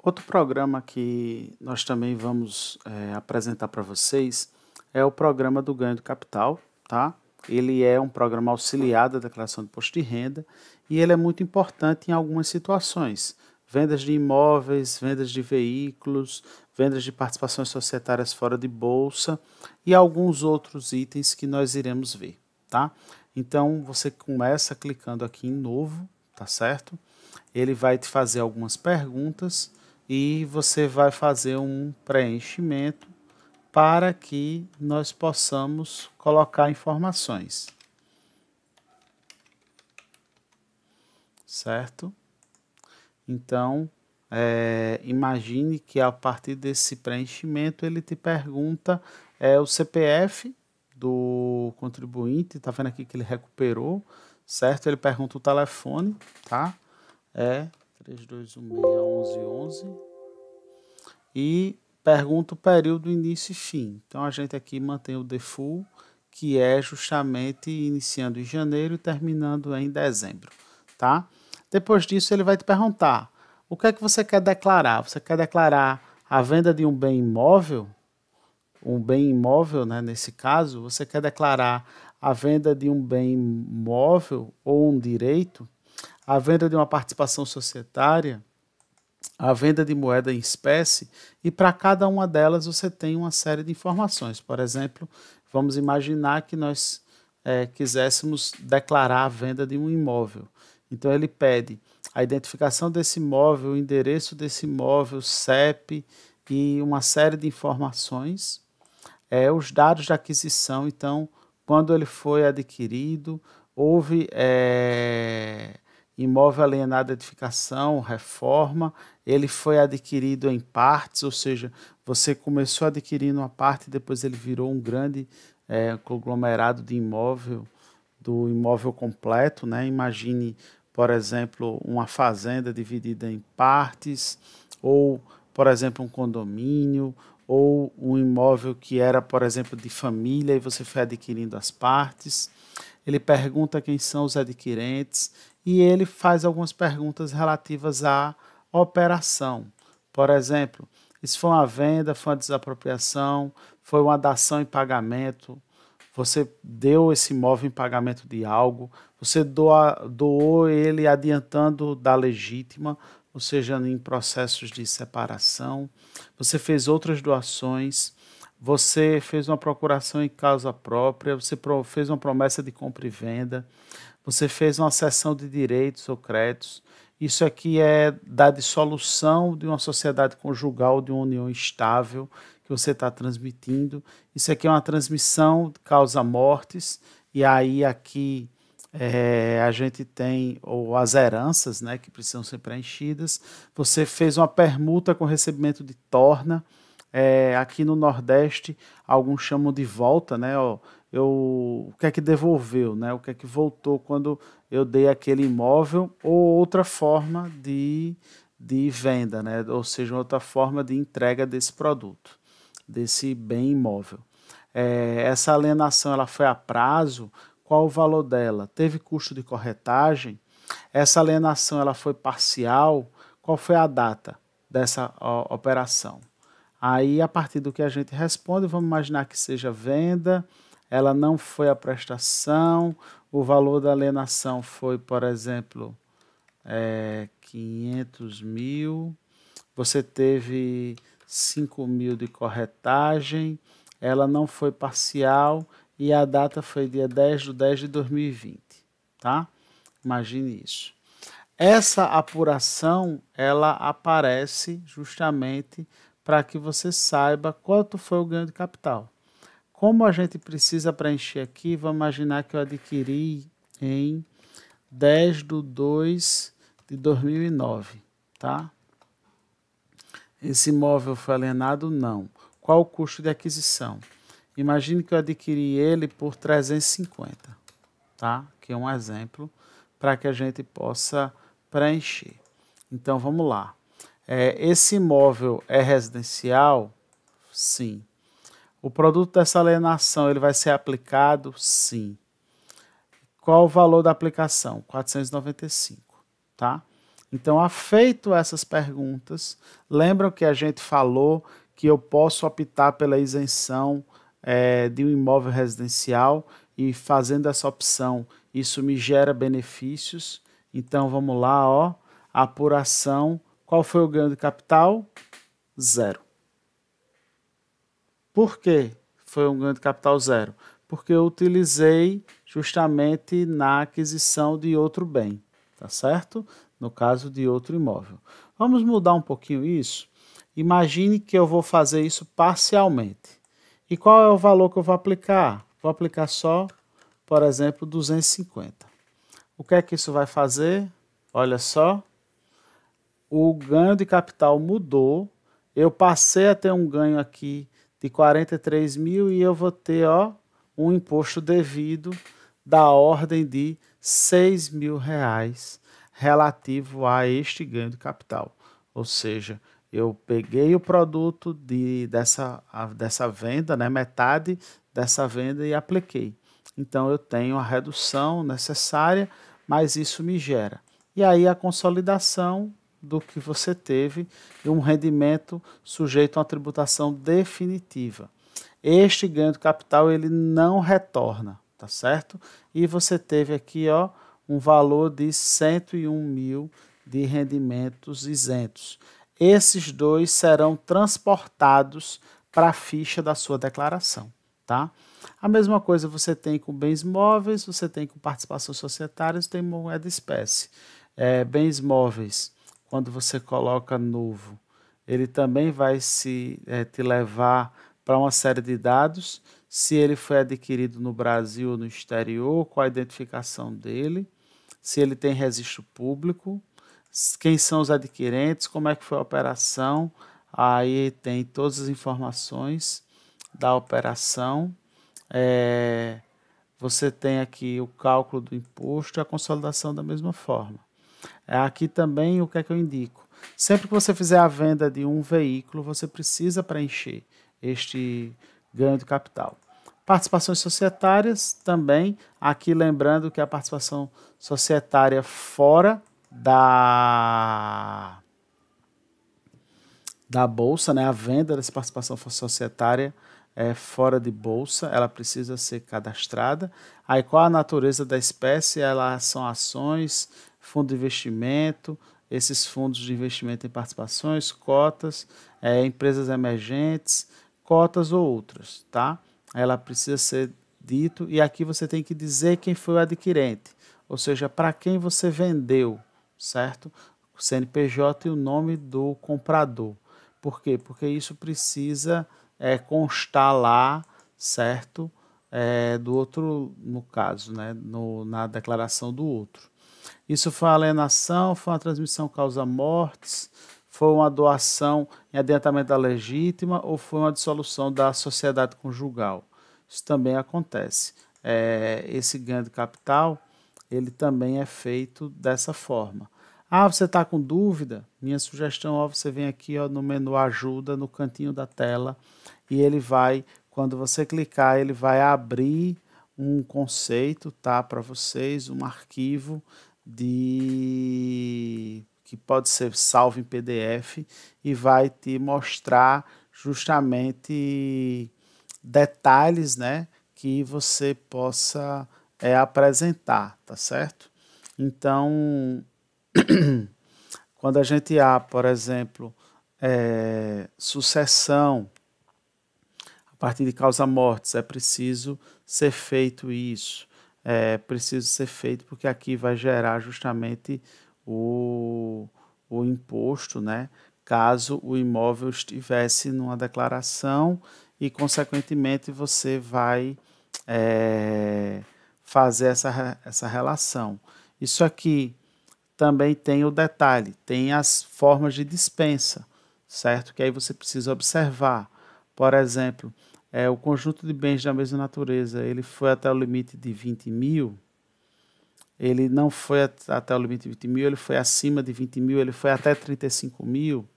Outro programa que nós também vamos apresentar para vocês é o programa do ganho do capital, tá? Ele é um programa auxiliar da declaração de imposto de renda e ele é muito importante em algumas situações. Vendas de imóveis, vendas de veículos, vendas de participações societárias fora de bolsa e alguns outros itens que nós iremos ver, tá? Então, você começa clicando aqui em novo, tá certo? Ele vai te fazer algumas perguntas e você vai fazer um preenchimento para que nós possamos colocar informações. Certo? Então, imagine que a partir desse preenchimento ele te pergunta o CPF do contribuinte, está vendo aqui que ele recuperou, certo? Ele pergunta o telefone, tá? É 32161111 e pergunta o período início e fim. Então a gente aqui mantém o default, que é justamente iniciando em janeiro e terminando em dezembro, tá? Depois disso ele vai te perguntar: o que é que você quer declarar? Você quer declarar a venda de um bem imóvel? Um bem imóvel, né, nesse caso, você quer declarar a venda de um bem imóvel ou um direito, a venda de uma participação societária, a venda de moeda em espécie, e para cada uma delas você tem uma série de informações. Por exemplo, vamos imaginar que nós quiséssemos declarar a venda de um imóvel. Então ele pede a identificação desse imóvel, o endereço desse imóvel, CEP e uma série de informações. Os dados de aquisição, então, quando ele foi adquirido, houve imóvel alienado à edificação, reforma, ele foi adquirido em partes, ou seja, você começou adquirindo uma parte, depois ele virou um grande conglomerado de imóvel, do imóvel completo, né? Imagine, por exemplo, uma fazenda dividida em partes, ou, por exemplo, um condomínio, ou um imóvel que era, por exemplo, de família e você foi adquirindo as partes. Ele pergunta quem são os adquirentes e ele faz algumas perguntas relativas à operação. Por exemplo, isso foi uma venda, foi uma desapropriação, foi uma dação em pagamento, você deu esse imóvel em pagamento de algo, você doou ele adiantando da legítima, ou seja, em processos de separação, você fez outras doações, você fez uma procuração em causa própria, você fez uma promessa de compra e venda, você fez uma cessão de direitos ou créditos. Isso aqui é da dissolução de uma sociedade conjugal, de uma união estável que você está transmitindo. Isso aqui é uma transmissão de causa mortes, e aí aqui a gente tem ou as heranças, né, que precisam ser preenchidas. Você fez uma permuta com recebimento de torna. Aqui no Nordeste, alguns chamam de volta, né? O que é que devolveu, né? O que é que voltou quando eu dei aquele imóvel, ou outra forma de venda, né? Ou seja, outra forma de entrega desse produto, desse bem imóvel. Essa alienação ela foi a prazo. Qual o valor dela? Teve custo de corretagem? Essa alienação ela foi parcial? Qual foi a data dessa operação? Aí, a partir do que a gente responde, vamos imaginar que seja venda, ela não foi a prestação, o valor da alienação foi, por exemplo, 500 mil, você teve 5 mil de corretagem, ela não foi parcial e a data foi dia 10/10/2020, tá? Imagine isso. Essa apuração, ela aparece justamente para que você saiba quanto foi o ganho de capital. Como a gente precisa preencher aqui, vamos imaginar que eu adquiri em 10/2/2009, tá? Esse imóvel foi alienado? Não. Qual o custo de aquisição? Imagine que eu adquiri ele por 350, tá? Que é um exemplo para que a gente possa preencher. Então, vamos lá. Esse imóvel é residencial? Sim. O produto dessa alienação ele vai ser aplicado? Sim. Qual o valor da aplicação? 495, tá? Então, afeito essas perguntas, lembram que a gente falou que eu posso optar pela isenção de um imóvel residencial e fazendo essa opção, isso me gera benefícios. Então, vamos lá, ó, apuração. Qual foi o ganho de capital? Zero. Por que foi um ganho de capital zero? Porque eu utilizei justamente na aquisição de outro bem, tá certo? No caso de outro imóvel. Vamos mudar um pouquinho isso? Imagine que eu vou fazer isso parcialmente. E qual é o valor que eu vou aplicar? Vou aplicar só, por exemplo, 250. O que é que isso vai fazer? Olha só, o ganho de capital mudou, eu passei a ter um ganho aqui de 43 mil e eu vou ter um imposto devido da ordem de 6 mil reais relativo a este ganho de capital. Ou seja, eu peguei o produto dessa venda, né, metade dessa venda e apliquei. Então eu tenho a redução necessária, mas isso me gera. E aí a consolidação do que você teve e um rendimento sujeito a uma tributação definitiva. Este ganho de capital ele não retorna, tá certo? E você teve aqui um valor de 101 mil de rendimentos isentos. Esses dois serão transportados para a ficha da sua declaração, tá? A mesma coisa você tem com bens móveis, você tem com participações societárias, tem moeda espécie. Bens móveis, quando você coloca novo, ele também vai te levar para uma série de dados, se ele foi adquirido no Brasil ou no exterior, qual a identificação dele, se ele tem registro público, quem são os adquirentes, como é que foi a operação, aí tem todas as informações da operação, você tem aqui o cálculo do imposto e a consolidação da mesma forma. Aqui também o que é que eu indico? Sempre que você fizer a venda de um veículo, você precisa preencher este ganho de capital. Participações societárias também, aqui lembrando que a participação societária fora da bolsa, né, a venda dessa participação societária fora de bolsa, ela precisa ser cadastrada. Aí qual a natureza da espécie? Elas são ações, fundo de investimento, esses fundos de investimento em participações, cotas, empresas emergentes, cotas ou outras, tá? Ela precisa ser dito e aqui você tem que dizer quem foi o adquirente, ou seja, para quem você vendeu, certo? O CNPJ e o nome do comprador. Por quê? Porque isso precisa constar lá, certo? Do outro, no caso, né? Na declaração do outro. Isso foi uma alienação, foi uma transmissão causa mortes, foi uma doação em adiantamento da legítima ou foi uma dissolução da sociedade conjugal. Isso também acontece. Esse ganho de capital, ele também é feito dessa forma. Você está com dúvida? Minha sugestão, você vem aqui no menu ajuda, no cantinho da tela, e ele vai, quando você clicar, ele vai abrir um conceito, tá, para vocês, um arquivo que pode ser salvo em PDF e vai te mostrar justamente detalhes, né, que você possa apresentar, tá certo? Então, quando a gente há, por exemplo, sucessão a partir de causa-mortes, é preciso ser feito isso. É preciso ser feito porque aqui vai gerar justamente o imposto, né? Caso o imóvel estivesse numa declaração e, consequentemente, você vai fazer essa relação. Isso aqui também tem o detalhe, tem as formas de dispensa, certo? Que aí você precisa observar. Por exemplo, o conjunto de bens da mesma natureza, ele foi até o limite de 20 mil, ele não foi até o limite de 20 mil, ele foi acima de 20 mil, ele foi até 35 mil.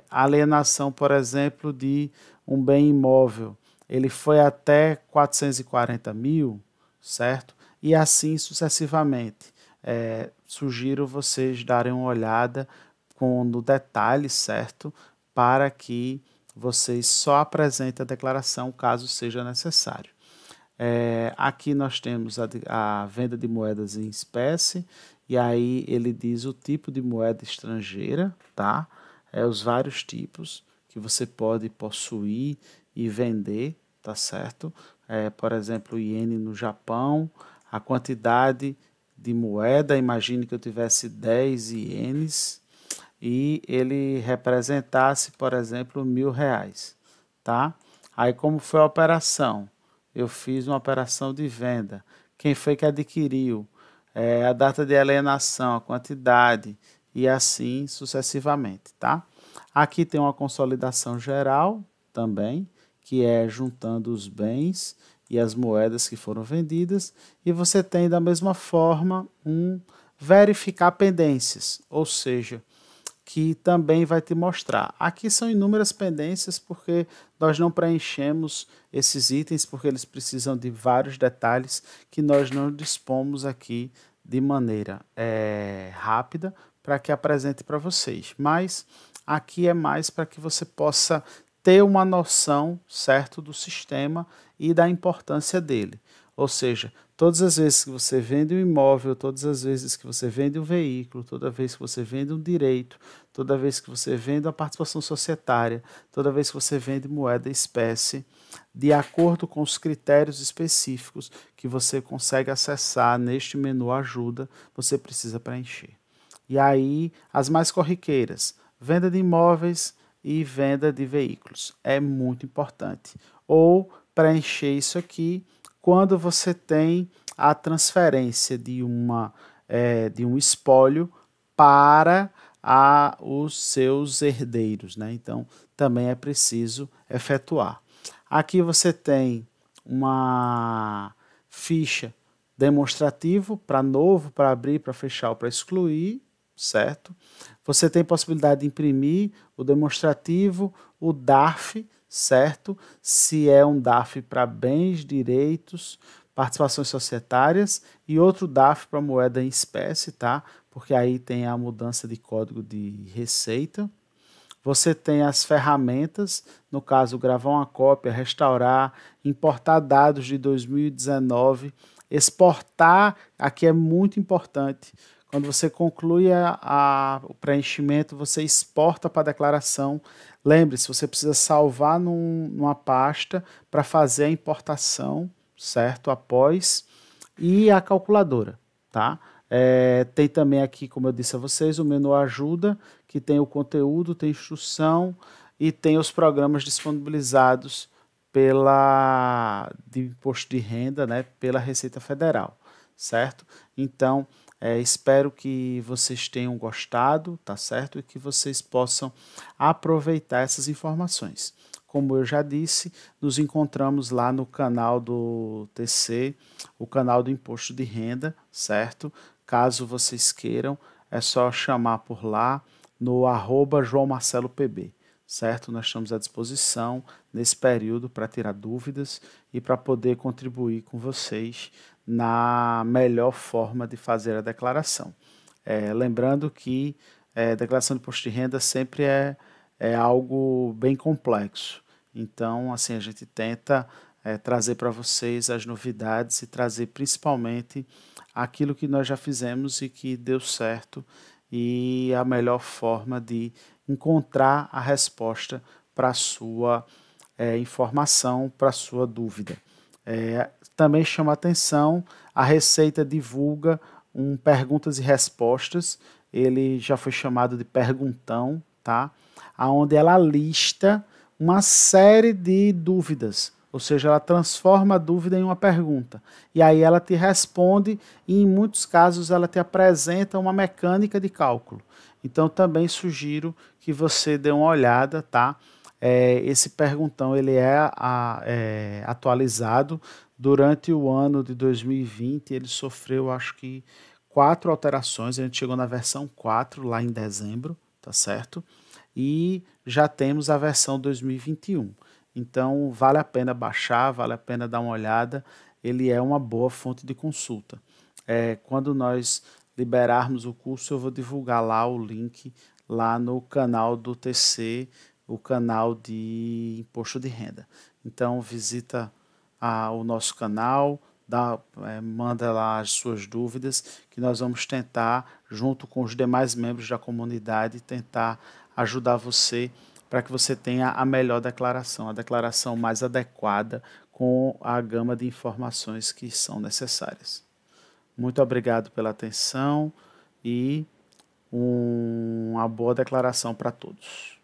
Alienação, por exemplo, de um bem imóvel, ele foi até 440 mil, certo? E assim sucessivamente. sugiro vocês darem uma olhada no detalhe, certo? Para que vocês só apresentem a declaração caso seja necessário. Aqui nós temos a venda de moedas em espécie, e aí ele diz o tipo de moeda estrangeira, tá? Os vários tipos que você pode possuir e vender, tá certo? Por exemplo, o iene no Japão, a quantidade de moeda, imagine que eu tivesse 10 ienes e ele representasse, por exemplo, R$ 1.000, tá? Aí como foi a operação? Eu fiz uma operação de venda. Quem foi que adquiriu? A data de alienação, a quantidade e assim sucessivamente, tá? Aqui tem uma consolidação geral também, que é juntando os bens e as moedas que foram vendidas, e você tem da mesma forma um verificar pendências, ou seja, que também vai te mostrar. Aqui são inúmeras pendências porque nós não preenchemos esses itens porque eles precisam de vários detalhes que nós não dispomos aqui de maneira rápida para que apresente para vocês. Mas aqui é mais para que você possa ter uma noção, certo, do sistema e da importância dele. Ou seja, todas as vezes que você vende um imóvel, todas as vezes que você vende um veículo, toda vez que você vende um direito, toda vez que você vende a participação societária, toda vez que você vende moeda espécie, de acordo com os critérios específicos que você consegue acessar neste menu ajuda, você precisa preencher. E aí, as mais corriqueiras, venda de imóveis e venda de veículos. É muito importante. Ou preencher isso aqui quando você tem a transferência de um espólio para os seus herdeiros, né? Então, também é preciso efetuar. Aqui você tem uma ficha demonstrativo para novo, para abrir, para fechar ou para excluir, certo? Você tem possibilidade de imprimir o demonstrativo, o DARF, certo? Se é um DARF para bens, direitos, participações societárias e outro DARF para moeda em espécie, tá? Porque aí tem a mudança de código de receita. Você tem as ferramentas, no caso, gravar uma cópia, restaurar, importar dados de 2019, exportar, aqui é muito importante. Quando você conclui o preenchimento, você exporta para a declaração. Lembre-se, você precisa salvar numa pasta para fazer a importação, certo? Após, e a calculadora, tá? Tem também aqui, como eu disse a vocês, o menu ajuda, que tem o conteúdo, tem instrução e tem os programas disponibilizados de imposto de renda, né, pela Receita Federal, certo? Então, espero que vocês tenham gostado, tá certo? E que vocês possam aproveitar essas informações. Como eu já disse, nos encontramos lá no canal do TC, o canal do Imposto de Renda, certo? Caso vocês queiram, é só chamar por lá no @JoãoMarceloPB, certo? Nós estamos à disposição nesse período para tirar dúvidas e para poder contribuir com vocês na melhor forma de fazer a declaração. Lembrando que declaração de imposto de renda sempre é algo bem complexo. Então, assim, a gente tenta trazer para vocês as novidades e trazer principalmente aquilo que nós já fizemos e que deu certo e a melhor forma de encontrar a resposta para a sua informação, para a sua dúvida. Também chama atenção, a Receita divulga perguntas e respostas, ele já foi chamado de perguntão, tá? Onde ela lista uma série de dúvidas, ou seja, ela transforma a dúvida em uma pergunta. E aí ela te responde e em muitos casos ela te apresenta uma mecânica de cálculo. Então também sugiro que você dê uma olhada, tá? Esse perguntão ele é atualizado durante o ano de 2020, ele sofreu acho que 4 alterações, a gente chegou na versão 4 lá em dezembro, tá certo? E já temos a versão 2021. Então, vale a pena baixar, vale a pena dar uma olhada, ele é uma boa fonte de consulta. Quando nós liberarmos o curso, eu vou divulgar lá o link lá no canal do TC, o canal de imposto de renda. Então visita o nosso canal, manda lá as suas dúvidas, que nós vamos tentar, junto com os demais membros da comunidade, tentar ajudar você para que você tenha a melhor declaração, a declaração mais adequada com a gama de informações que são necessárias. Muito obrigado pela atenção e uma boa declaração para todos.